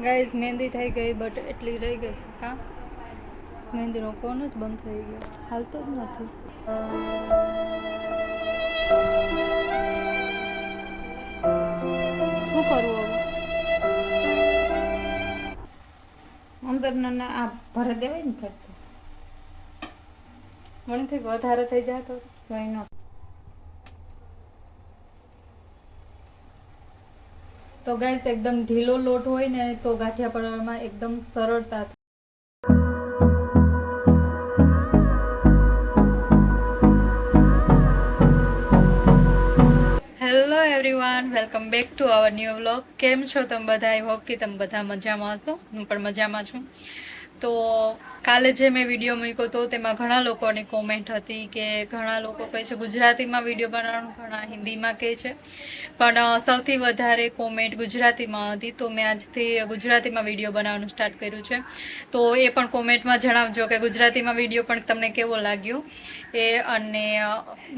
Guys mehndi થઈ ગઈ but એટલી રહી ગઈ. હા, મહેંદીનો કોન જ બંધ થઈ ગયો, હાલતો જ નથી. શું કરવું હવે? અંદર ના આ ભરે દેવાય ને ફરતું. મને કંઈક વધારે થઈ જાય તો કઈ ન. તો ગાઈસ એકદમ ઢીલો લોટ હોય ને તો ગાંઠિયા પાડવામાં એકદમ સરળતા. Hello everyone, welcome back to our new vlog. કેમ છો તમે બધા? આઈ હોપ કે તમે બધા મજામાં હશો. હું પણ મજામાં છું. તો કાલે જે મેં વિડીયો મૂક્યો હતો તેમાં ઘણા લોકોની કોમેન્ટ હતી કે ઘણા લોકો કહે છે ગુજરાતીમાં વિડીયો બનાવવાનું, ઘણા હિન્દીમાં કહે છે, પણ સૌથી વધારે કોમેન્ટ ગુજરાતીમાં હતી. તો મેં આજથી ગુજરાતીમાં વિડીયો બનાવવાનું સ્ટાર્ટ કર્યું છે. તો એ પણ કોમેન્ટમાં જણાવજો કે ગુજરાતીમાં વિડીયો પણ તમને કેવો લાગ્યો એ. અને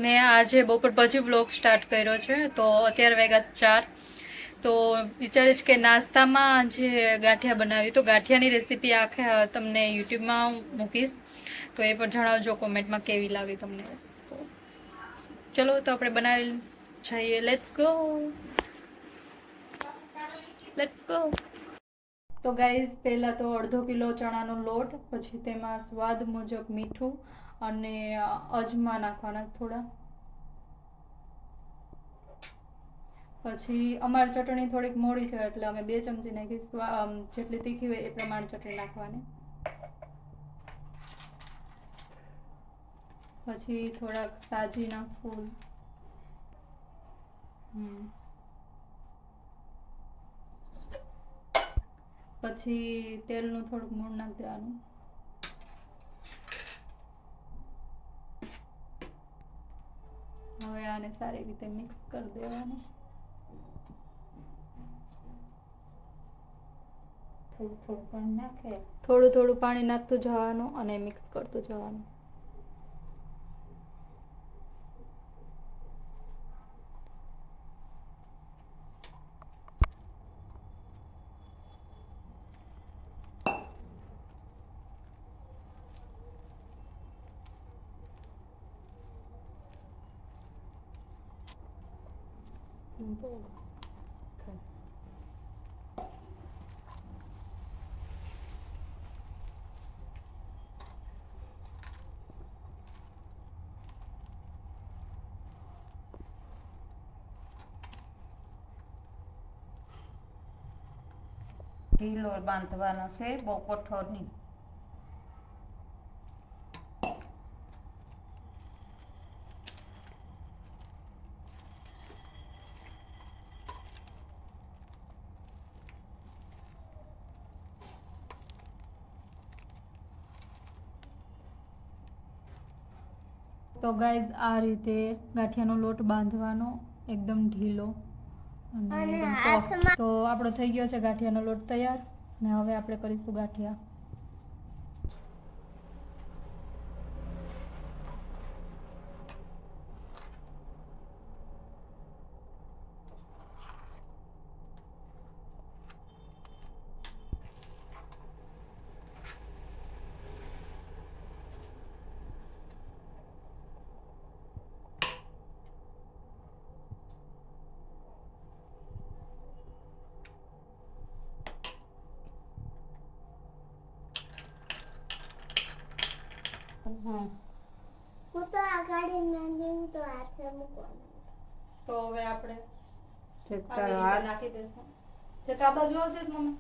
મેં આજે બપોર પછી વ્લોગ સ્ટાર્ટ કર્યો છે. તો અત્યારે વાગ્યા 4. તો વિચારે છે કે નાસ્તામાં જે ગાંઠિયા બનાવી, તો ગાંઠિયાની રેસીપી આખે તમને યુટ્યુબમાં મૂકીશ, તો એ પણ જણાવજો કોમેન્ટમાં કેવી લાગી તમને. ચલો તો આપણે બનાવી જઈએ. Let's go. તો ગાઈઝ પહેલાં તો અડધો કિલો ચણાનો લોટ, પછી તેમાં સ્વાદ મુજબ મીઠું અને અજમા નાખવાના થોડા. પછી અમારી ચટણી થોડીક મોડી છે એટલે અમે 2 ચમચી નાખી. જેટલી તીખી હોય એ પ્રમાણે ચટણી નાખવાની. પછી થોડાક સાજીના ફૂલ. પછી તેલનું થોડુંક મૂળ નાખી દેવાનું. હવે આને સારી રીતે મિક્સ કરી દેવાનું. થોડું થોડું પાણી નાખતું જવાનું અને મિક્સ કરતું જવાનું. ઢીલો બાંધવાનો છે, બહુ કઠોર નહીં. તો ગાઈઝ આ રીતે ગાંઠિયાનો લોટ બાંધવાનો, એકદમ ઢીલો અને એકદમ સોફ્ટ. તો આપણો થઈ ગયો છે ગાંઠિયાનો લોટ તૈયાર. ને હવે આપણે કરીશું ગાંઠિયા. હું તો આ ગાડી નાંદી હું તો હાથે મૂકવાનું. તો હવે આપણે તારો હાથ નાખી દઈશું. જે કાબા જોવો છે મમ્મી.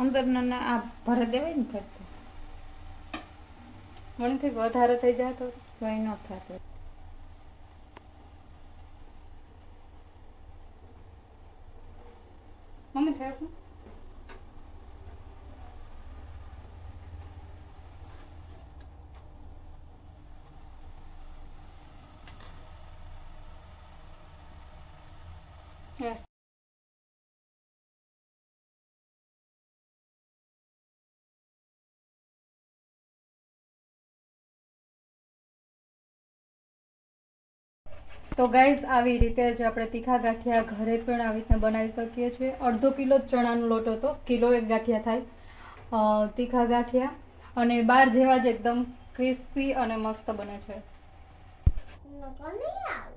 અંદર ના આ ભરે દેવાય ને ફરતું. મને કંઈક વધારે થઈ જાય તો કઈ ન થતું. મમ્મી થાય શું? Yes. તો ગાઈઝ આવી રીતે જ આપણે તીખા ગાંઠિયા ઘરે પણ આવી રીતના બનાવી શકીએ છીએ. અડધો કિલો જ ચણાનો લોટ હતો, કિલો એક ગાંઠિયા થાય તીખા ગાંઠિયા, અને બાર જેવા જ એકદમ ક્રિસ્પી અને મસ્ત બને છે. નકર નહીં આવે.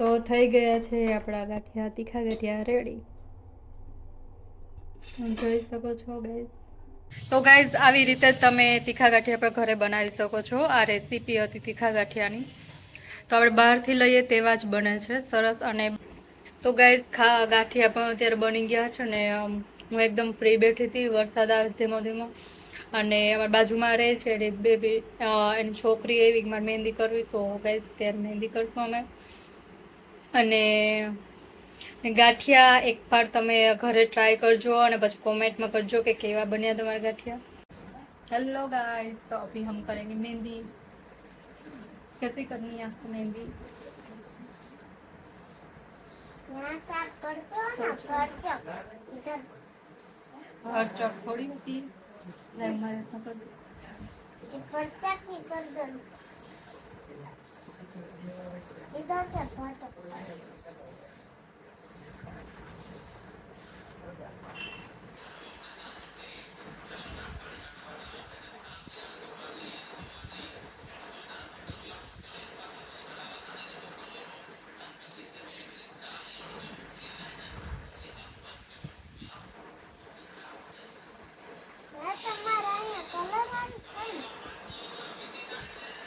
તો થઈ ગયા છે આપણા ગાંઠિયા, તીખા ગાંઠિયા રેડી. જોઈ શકો છો ગાઈઝ. તો ગાઈઝ આવી રીતે તમે તીખા ગાંઠિયા પણ ઘરે બનાવી શકો છો. આ રેસીપી હતી તીખા ગાંઠિયાની. તો આપણે બહારથી લઈએ તેવા જ બને છે સરસ. અને તો ગાઈઝ ગાંઠિયા પણ અત્યારે બની ગયા છે ને હું એકદમ ફ્રી બેઠી હતી, વરસાદ આવે ધીમો ધીમો, અને અમારી બાજુમાં રહે છે એની છોકરી એવી મારે મહેંદી કરવી, તો ગાઈઝ ત્યારે મહેંદી કરશું અમે. અને ગાંઠિયા એકવાર તમે ઘરે ટ્રાય કરજો અને પછી કોમેન્ટમાં કરજો કે કેવા બન્યા તમારા ગાંઠિયા. हेलो गाइस, तो अभी हम करेंगे मेहंदी. कैसे करनी है आपको मेहंदी? यहाँ साफ करते हो ना परचक इधर और चौक थोड़ी होती है, नहीं हमारे यहाँ कर दो. ये परचक ही कर दो. इधर से परचक. તમારા અહીંયા કલર વાળી છે ને?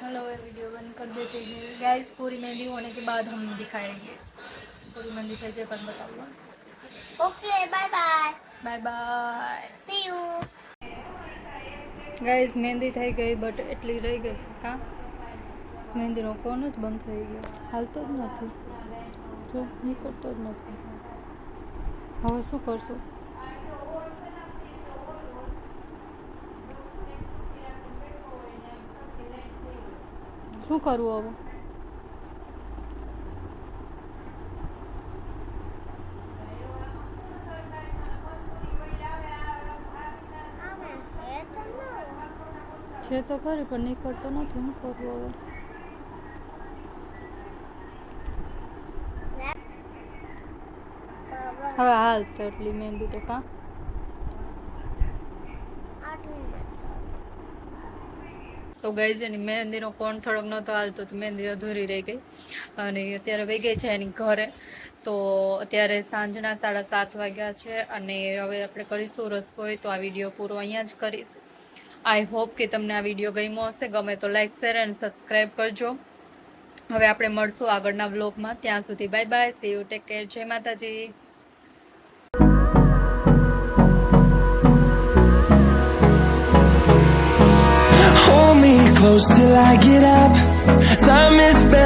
हेलो, ये वीडियो बंद कर देते हैं गाइस. पूरी मेहंदी होने के बाद हम दिखाएंगे. पूरी मेहंदी થઈ જાય પછી બતાવું. Okay bye bye. Bye bye. See you. Guys mehndi થઈ ગઈ, બટ એટલી રહી ગઈ. હા, મહેંદીનો કોન જ બંધ થઈ ગયો, હાલતો જ નથી, જો નીકળતો જ નથી. હવે શું કરશું? શું કરવું હવે? છે તો ખરી પણ નીકળતો નથી, શું કરવું હવે? હવે હાલશે એટલી મહેંદી તો. કાં તો ગાઈઝ એની મહેંદીનો કોણ થોડોક નહોતો હાલતો, તો મહેંદી અધૂરી રહી ગઈ. અને અત્યારે વહી ગઈ છે એની ઘરે. તો અત્યારે સાંજના 7:30 વાગ્યા છે, અને હવે આપણે કરીશું રસોઈ. તો આ વિડીયો પૂરો અહીંયા જ કરીશ. આઈ હોપ કે તમને આ વિડીયો ગમ્યો હશે. ગમે તો લાઈક, શેર એન્ડ સબસ્ક્રાઈબ કરજો. હવે આપણે મળશું આગળના વ્લોગમાં. ત્યાં સુધી bye bye, C you, take care, જય માતાજી. Hold me close till I get up. Time is barely